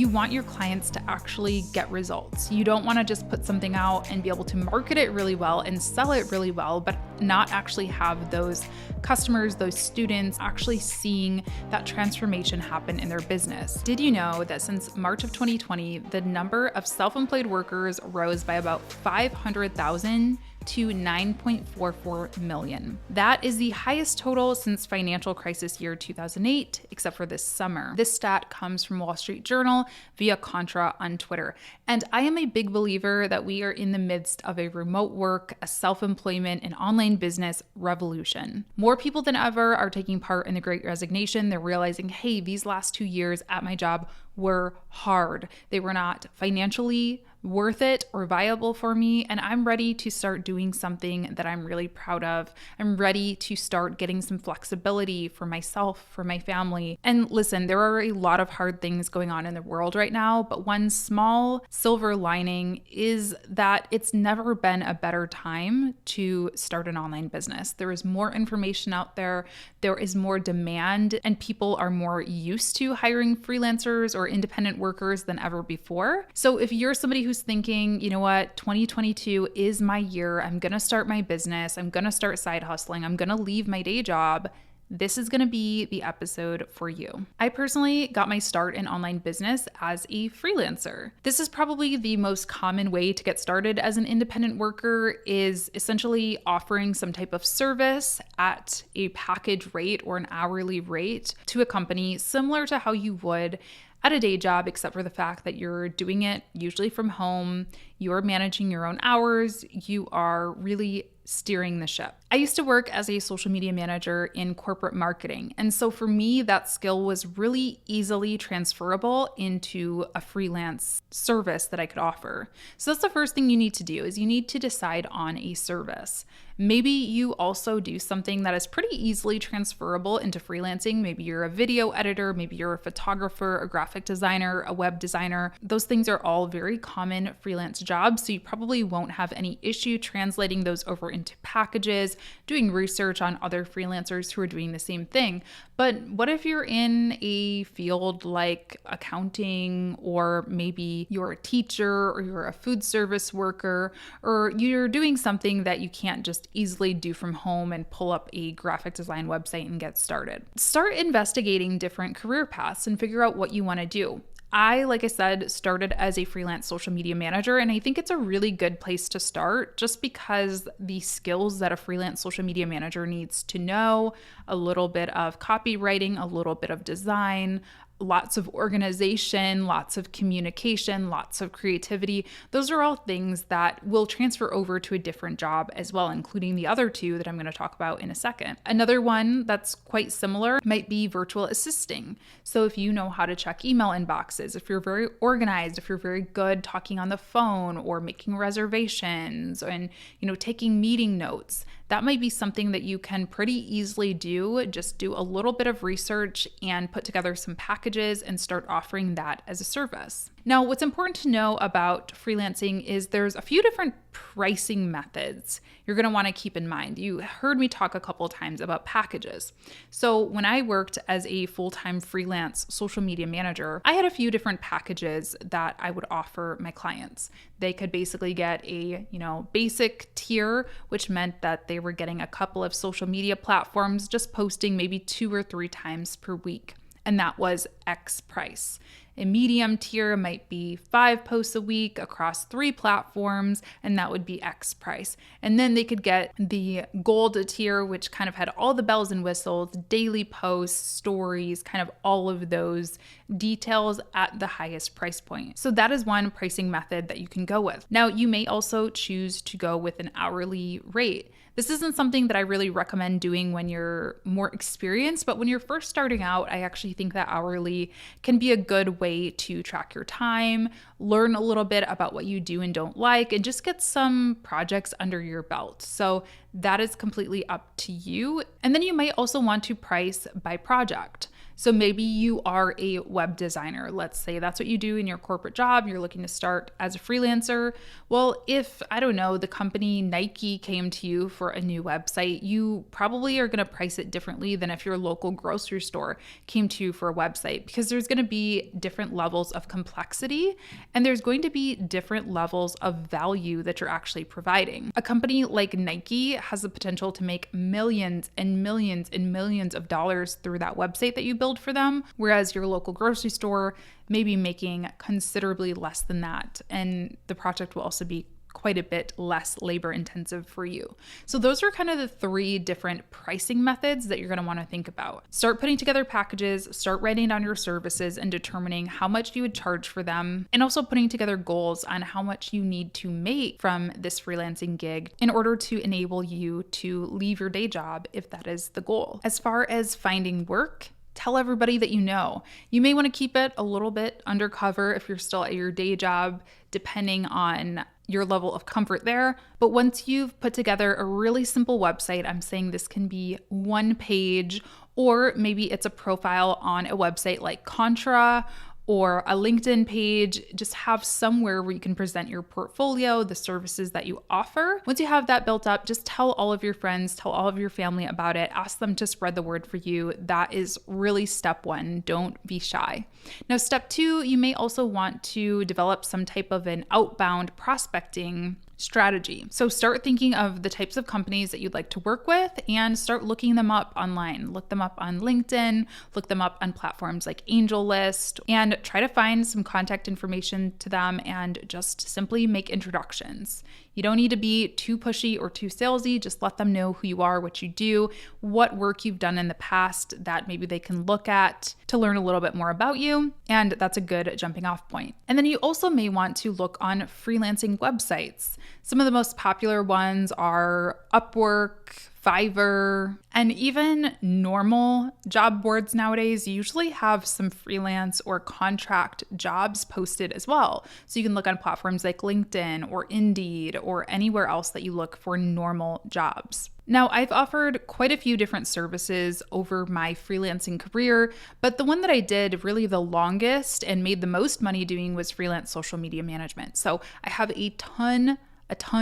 You want your clients to actually get results. You don't want to just put something out and be able to market it really well and sell it really well, but not actually have those customers, those students actually seeing that transformation happen in their business. Did you know that since March of 2020, the number of self-employed workers rose by about 500,000 to 9.44 million. That is the highest total since financial crisis year 2008, except for this summer. This stat comes from Wall Street Journal via Contra on Twitter. And I am a big believer that we are in the midst of a remote work, a self-employment, and online business revolution. More people than ever are taking part in the Great Resignation. They're realizing, hey, these last 2 years at my job were hard. They were not financially worth it or viable for me, and I'm ready to start doing something that I'm really proud of. I'm ready to start getting some flexibility for myself, for my family. And listen, there are a lot of hard things going on in the world right now, but one small silver lining is that it's never been a better time to start an online business. There is more information out there, there is more demand, and people are more used to hiring freelancers or independent workers than ever before. So if you're somebody who's thinking, you know what, 2022 is my year, I'm gonna start my business, I'm gonna start side hustling, I'm gonna leave my day job, this is gonna be the episode for you. I personally got my start in online business as a freelancer. This is probably the most common way to get started as an independent worker, is essentially offering some type of service at a package rate or an hourly rate to a company, similar to how you would at a day job, except for the fact that you're doing it usually from home, you're managing your own hours, you are really steering the ship. I used to work as a social media manager in corporate marketing. And so for me, that skill was really easily transferable into a freelance service that I could offer. So that's the first thing you need to do, is you need to decide on a service. Maybe you also do something that is pretty easily transferable into freelancing. Maybe you're a video editor, maybe you're a photographer, a graphic designer, a web designer. Those things are all very common freelance jobs, so you probably won't have any issue translating those over into packages, doing research on other freelancers who are doing the same thing. But what if you're in a field like accounting, or maybe you're a teacher, or you're a food service worker, or you're doing something that you can't just easily do from home and pull up a graphic design website and get started? Start investigating different career paths and figure out what you want to do. Like I said, started as a freelance social media manager, and I think it's a really good place to start just because the skills that a freelance social media manager needs to know, a little bit of copywriting, a little bit of design, lots of organization, lots of communication, lots of creativity. Those are all things that will transfer over to a different job as well, including the other two that I'm going to talk about in a second. Another one that's quite similar might be virtual assisting. So if you know how to check email inboxes, if you're very organized, if you're very good talking on the phone or making reservations and, taking meeting notes, that might be something that you can pretty easily do. Just do a little bit of research and put together some packages and start offering that as a service. Now, what's important to know about freelancing is there's a few different pricing methods you're going to want to keep in mind. You heard me talk a couple of times about packages. So when I worked as a full-time freelance social media manager, I had a few different packages that I would offer my clients. They could basically get a, basic tier, which meant that they were getting a couple of social media platforms, just posting maybe 2 or 3 times per week. And that was X price. A medium tier might be 5 posts a week across 3 platforms, and that would be X price. And then they could get the gold tier, which kind of had all the bells and whistles, daily posts, stories, kind of all of those details at the highest price point. So that is one pricing method that you can go with. Now, you may also choose to go with an hourly rate. This isn't something that I really recommend doing when you're more experienced, but when you're first starting out, I actually think that hourly can be a good way to track your time, learn a little bit about what you do and don't like, and just get some projects under your belt. So that is completely up to you. And then you might also want to price by project. So maybe you are a web designer. Let's say that's what you do in your corporate job. You're looking to start as a freelancer. Well, if, I don't know, the company Nike came to you for a new website, you probably are going to price it differently than if your local grocery store came to you for a website, because there's going to be different levels of complexity and there's going to be different levels of value that you're actually providing. A company like Nike has the potential to make millions and millions and millions of dollars through that website that you build for them, whereas your local grocery store may be making considerably less than that. And the project will also be quite a bit less labor intensive for you. So those are kind of the 3 different pricing methods that you're going to want to think about. Start putting together packages, start writing down your services and determining how much you would charge for them, and also putting together goals on how much you need to make from this freelancing gig in order to enable you to leave your day job if that is the goal. As far as finding work, tell everybody that you know. You may want to keep it a little bit undercover if you're still at your day job, depending on your level of comfort there. But once you've put together a really simple website, I'm saying this can be 1 page, or maybe it's a profile on a website like Contra or a LinkedIn page. Just have somewhere where you can present your portfolio, the services that you offer. Once you have that built up, just tell all of your friends, tell all of your family about it. Ask them to spread the word for you. That is really step 1. Don't be shy. Now, step 2, you may also want to develop some type of an outbound prospecting strategy. So start thinking of the types of companies that you'd like to work with and start looking them up online. Look them up on LinkedIn, look them up on platforms like AngelList, and try to find some contact information to them and just simply make introductions. You don't need to be too pushy or too salesy. Just let them know who you are, what you do, what work you've done in the past that maybe they can look at to learn a little bit more about you. And that's a good jumping off point. And then you also may want to look on freelancing websites. Some of the most popular ones are Upwork, Fiverr, and even normal job boards nowadays usually have some freelance or contract jobs posted as well. So you can look on platforms like LinkedIn or Indeed or anywhere else that you look for normal jobs. Now, I've offered quite a few different services over my freelancing career, but the one that I did really the longest and made the most money doing was freelance social media management. So I have a ton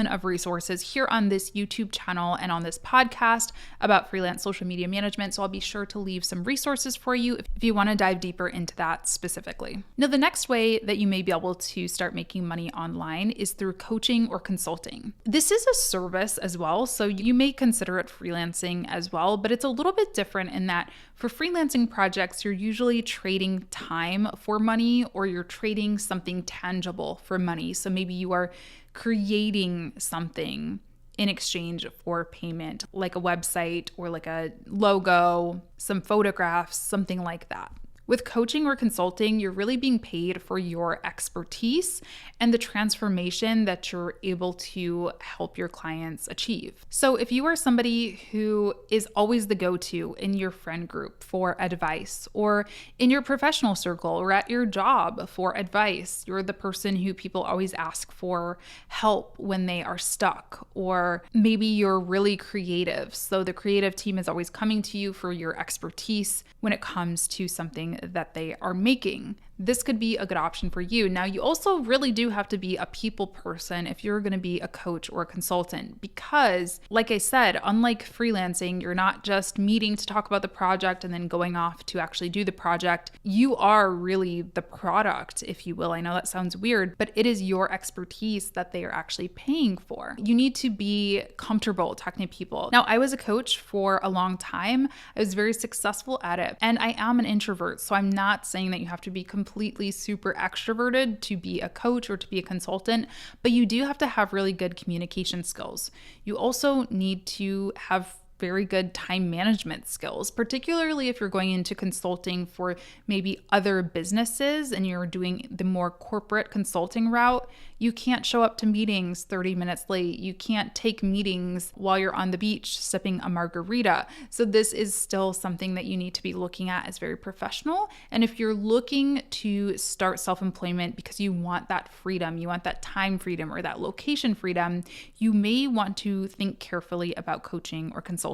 of resources here on this YouTube channel and on this podcast about freelance social media management. So I'll be sure to leave some resources for you if you want to dive deeper into that specifically. Now, the next way that you may be able to start making money online is through coaching or consulting. This is a service as well, so you may consider it freelancing as well, but it's a little bit different in that for freelancing projects, you're usually trading time for money or you're trading something tangible for money. So maybe you are creating something in exchange for payment, like a website or like a logo, some photographs, something like that. With coaching or consulting, you're really being paid for your expertise and the transformation that you're able to help your clients achieve. So if you are somebody who is always the go-to in your friend group for advice, or in your professional circle or at your job for advice, you're the person who people always ask for help when they are stuck, or maybe you're really creative. So the creative team is always coming to you for your expertise when it comes to something that they are making. This could be a good option for you. Now, you also really do have to be a people person if you're going to be a coach or a consultant, because like I said, unlike freelancing, you're not just meeting to talk about the project and then going off to actually do the project. You are really the product, if you will. I know that sounds weird, but it is your expertise that they are actually paying for. You need to be comfortable talking to people. Now, I was a coach for a long time. I was very successful at it, and I am an introvert, so I'm not saying that you have to be completely super extroverted to be a coach or to be a consultant, but you do have to have really good communication skills. You also need to have very good time management skills, particularly if you're going into consulting for maybe other businesses and you're doing the more corporate consulting route. You can't show up to meetings 30 minutes late. You can't take meetings while you're on the beach sipping a margarita. So this is still something that you need to be looking at as very professional. And if you're looking to start self-employment because you want that freedom, you want that time freedom or that location freedom, you may want to think carefully about coaching or consulting.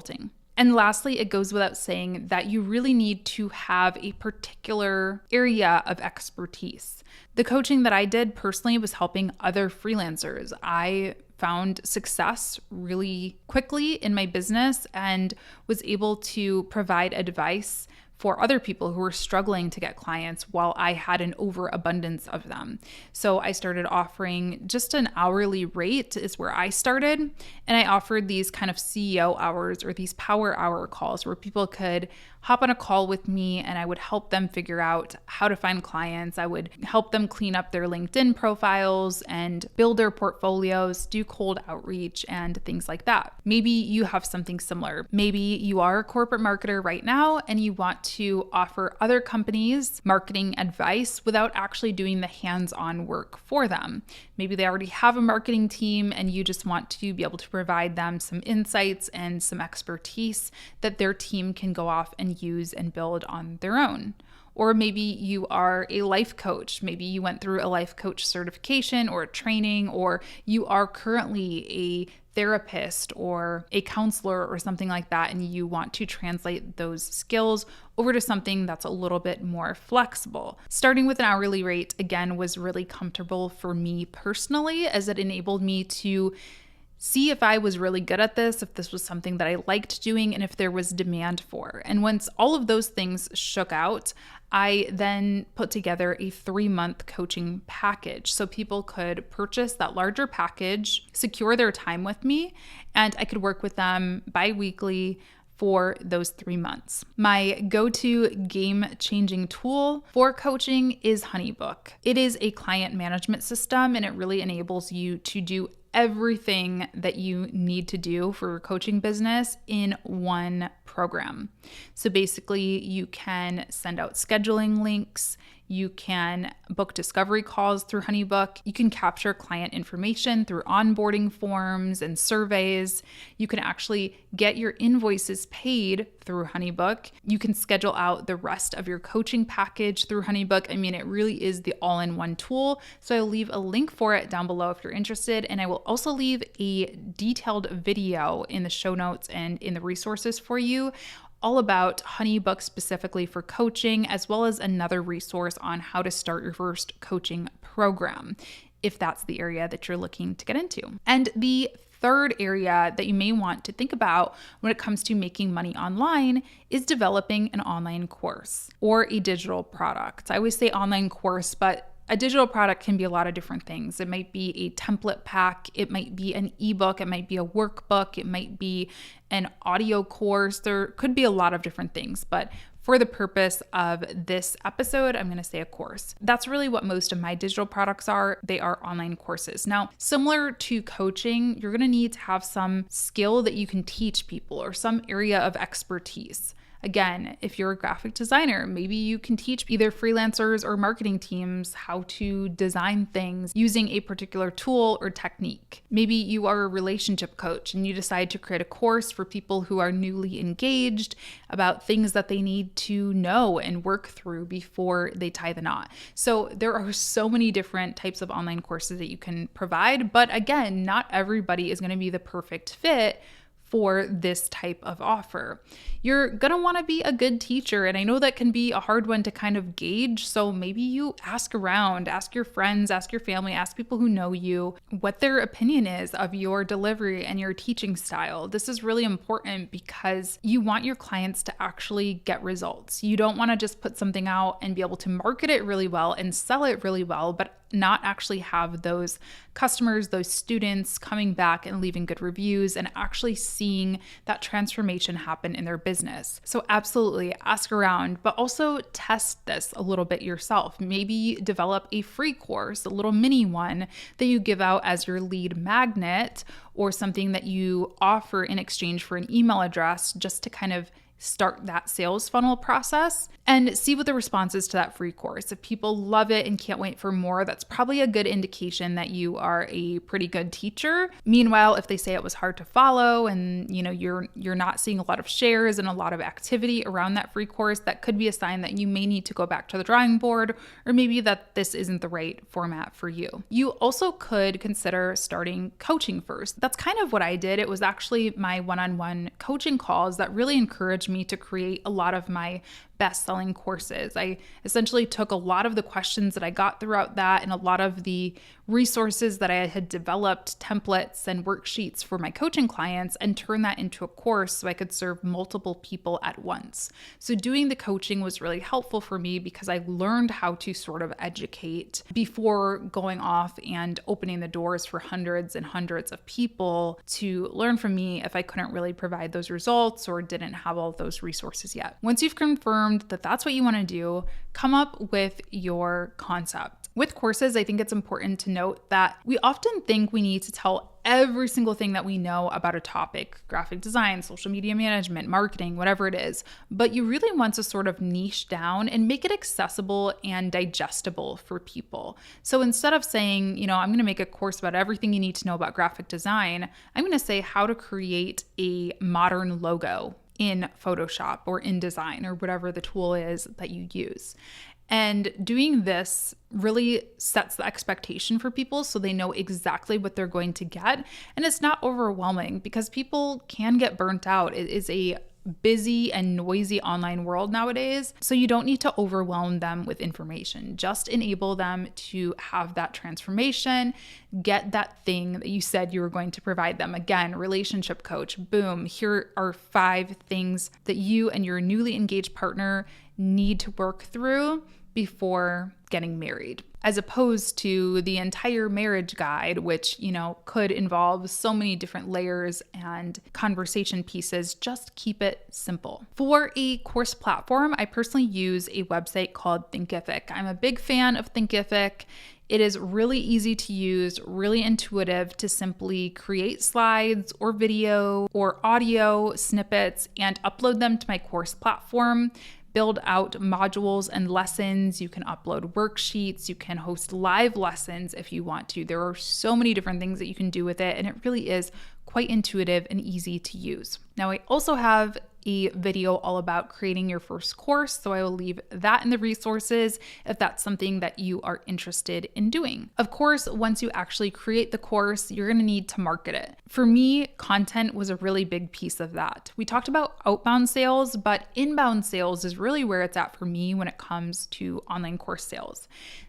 And lastly, it goes without saying that you really need to have a particular area of expertise. The coaching that I did personally was helping other freelancers. I found success really quickly in my business and was able to provide advice for other people who were struggling to get clients while I had an overabundance of them. So I started offering just an hourly rate is where I started. And I offered these kind of CEO hours or these power hour calls where people could hop on a call with me and I would help them figure out how to find clients. I would help them clean up their LinkedIn profiles and build their portfolios, do cold outreach and things like that. Maybe you have something similar. Maybe you are a corporate marketer right now and you want to offer other companies marketing advice without actually doing the hands-on work for them. Maybe they already have a marketing team and you just want to be able to provide them some insights and some expertise that their team can go off and use and build on their own. Or maybe you are a life coach. Maybe you went through a life coach certification or a training, or you are currently a therapist or a counselor or something like that, and you want to translate those skills over to something that's a little bit more flexible. Starting with an hourly rate, again, was really comfortable for me personally, as it enabled me to see if I was really good at this, if this was something that I liked doing, and if there was demand for. And once all of those things shook out, I then put together a 3-month coaching package. So people could purchase that larger package, secure their time with me, and I could work with them bi-weekly for those 3 months. My go-to game-changing tool for coaching is HoneyBook. It is a client management system, and it really enables you to do everything that you need to do for your coaching business in one program. So basically, you can send out scheduling links, you can book discovery calls through HoneyBook, you can capture client information through onboarding forms and surveys, you can actually get your invoices paid through HoneyBook, you can schedule out the rest of your coaching package through HoneyBook. I mean, it really is the all-in-one tool. So I'll leave a link for it down below if you're interested, and I will also leave a detailed video in the show notes and in the resources for you all about HoneyBook specifically for coaching, as well as another resource on how to start your first coaching program, if that's the area that you're looking to get into. And the third area that you may want to think about when it comes to making money online is developing an online course or a digital product. I always say online course, but a digital product can be a lot of different things. It might be a template pack, it might be an ebook, it might be a workbook, it might be an audio course. There could be a lot of different things, but for the purpose of this episode, I'm going to say a course. That's really what most of my digital products are. They are online courses. Now, similar to coaching, you're going to need to have some skill that you can teach people or some area of expertise. Again, if you're a graphic designer, maybe you can teach either freelancers or marketing teams how to design things using a particular tool or technique. Maybe you are a relationship coach and you decide to create a course for people who are newly engaged about things that they need to know and work through before they tie the knot. So there are so many different types of online courses that you can provide, but again, not everybody is going to be the perfect fit for this type of offer. You're gonna wanna be a good teacher, and I know that can be a hard one to kind of gauge, so maybe you ask around, ask your friends, ask your family, ask people who know you what their opinion is of your delivery and your teaching style. This is really important because you want your clients to actually get results. You don't wanna just put something out and be able to market it really well and sell it really well, but not actually have those customers, those students coming back and leaving good reviews and actually seeing that transformation happen in their business. So absolutely ask around, but also test this a little bit yourself. Maybe develop a free course, a little mini one that you give out as your lead magnet or something that you offer in exchange for an email address just to kind of start that sales funnel process and see what the response is to that free course. If people love it and can't wait for more, that's probably a good indication that you are a pretty good teacher. Meanwhile, if they say it was hard to follow and you're not seeing a lot of shares and a lot of activity around that free course, that could be a sign that you may need to go back to the drawing board, or maybe that this isn't the right format for you. You also could consider starting coaching first. That's kind of what I did. It was actually my one-on-one coaching calls that really encouraged me to create a lot of my best-selling courses. I essentially took a lot of the questions that I got throughout that and a lot of the resources that I had developed, templates and worksheets for my coaching clients, and turned that into a course so I could serve multiple people at once. So doing the coaching was really helpful for me because I learned how to sort of educate before going off and opening the doors for hundreds and hundreds of people to learn from me if I couldn't really provide those results or didn't have all of those resources yet. Once you've confirmed that that's what you want to do, come up with your concept. With courses, I think it's important to note that we often think we need to tell every single thing that we know about a topic, graphic design, social media management, marketing, whatever it is, but you really want to sort of niche down and make it accessible and digestible for people. So instead of saying, I'm going to make a course about everything you need to know about graphic design, I'm going to say how to create a modern logo in Photoshop or InDesign or whatever the tool is that you use. And doing this really sets the expectation for people so they know exactly what they're going to get. And it's not overwhelming because people can get burnt out. It is a busy and noisy online world nowadays. So you don't need to overwhelm them with information. Just enable them to have that transformation, get that thing that you said you were going to provide them. Again, relationship coach, boom, here are 5 things that you and your newly engaged partner need to work through before getting married, as opposed to the entire marriage guide, which, could involve so many different layers and conversation pieces. Just keep it simple. For a course platform, I personally use a website called Thinkific. I'm a big fan of Thinkific. It is really easy to use, really intuitive to simply create slides or video or audio snippets and upload them to my course platform. Build out modules and lessons. You can upload worksheets. You can host live lessons if you want to. There are so many different things that you can do with it, and it really is quite intuitive and easy to use. Now, I also have a video all about creating your first course, so I will leave that in the resources if that's something that you are interested in doing. Of course, once you actually create the course, you're going to need to market it. For me, content was a really big piece of that. We talked about outbound sales, but inbound sales is really where it's at for me when it comes to online course sales.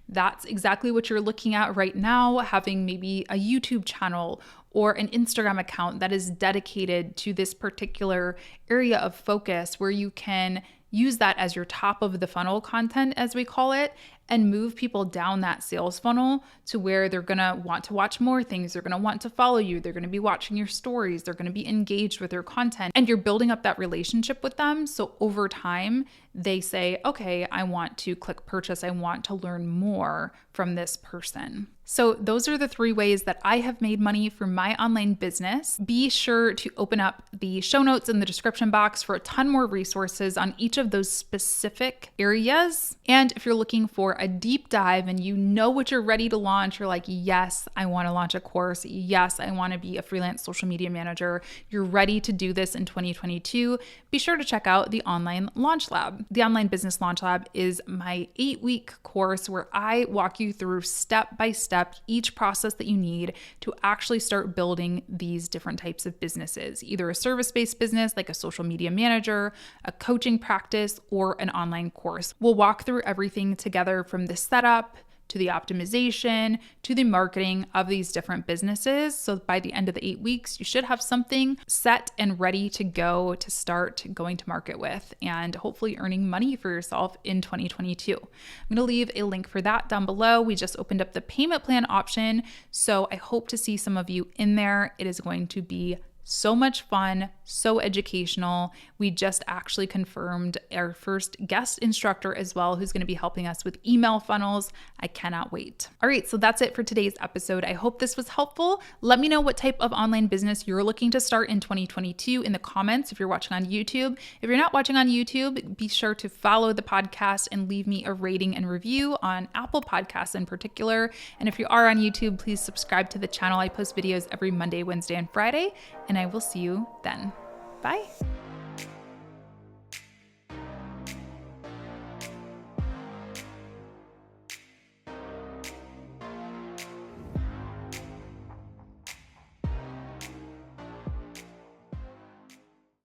That's exactly what you're looking at right now, having maybe a YouTube channel or an Instagram account that is dedicated to this particular area of focus where you can use that as your top of the funnel content, as we call it, and move people down that sales funnel to where they're going to want to watch more things. They're going to want to follow you. They're going to be watching your stories. They're going to be engaged with your content, and you're building up that relationship with them. So over time, they say, okay, I want to click purchase. I want to learn more from this person. So those are the 3 ways that I have made money from my online business. Be sure to open up the show notes in the description box for a ton more resources on each of those specific areas. And if you're looking for a deep dive and you know what you're ready to launch, you're like, yes, I want to launch a course. Yes, I want to be a freelance social media manager. You're ready to do this in 2022. Be sure to check out the Online Launch Lab. The Online Business Launch Lab is my 8-week course where I walk you through step by step each process that you need to actually start building these different types of businesses, either a service-based business like a social media manager, a coaching practice, or an online course. We'll walk through everything together from the setup to the optimization, to the marketing of these different businesses. So by the end of the 8 weeks, you should have something set and ready to go to start going to market with and hopefully earning money for yourself in 2022. I'm going to leave a link for that down below. We just opened up the payment plan option, so I hope to see some of you in there. It is going to be So much fun, so educational. We just actually confirmed our first guest instructor as well, who's going to be helping us with email funnels. I cannot wait. All right, so that's it for today's episode. I hope this was helpful. Let me know what type of online business you're looking to start in 2022 in the comments if you're watching on YouTube. If you're not watching on YouTube, be sure to follow the podcast and leave me a rating and review on Apple Podcasts in particular. And if you are on YouTube, please subscribe to the channel. I post videos every Monday, Wednesday, and Friday, and I will see you then. Bye.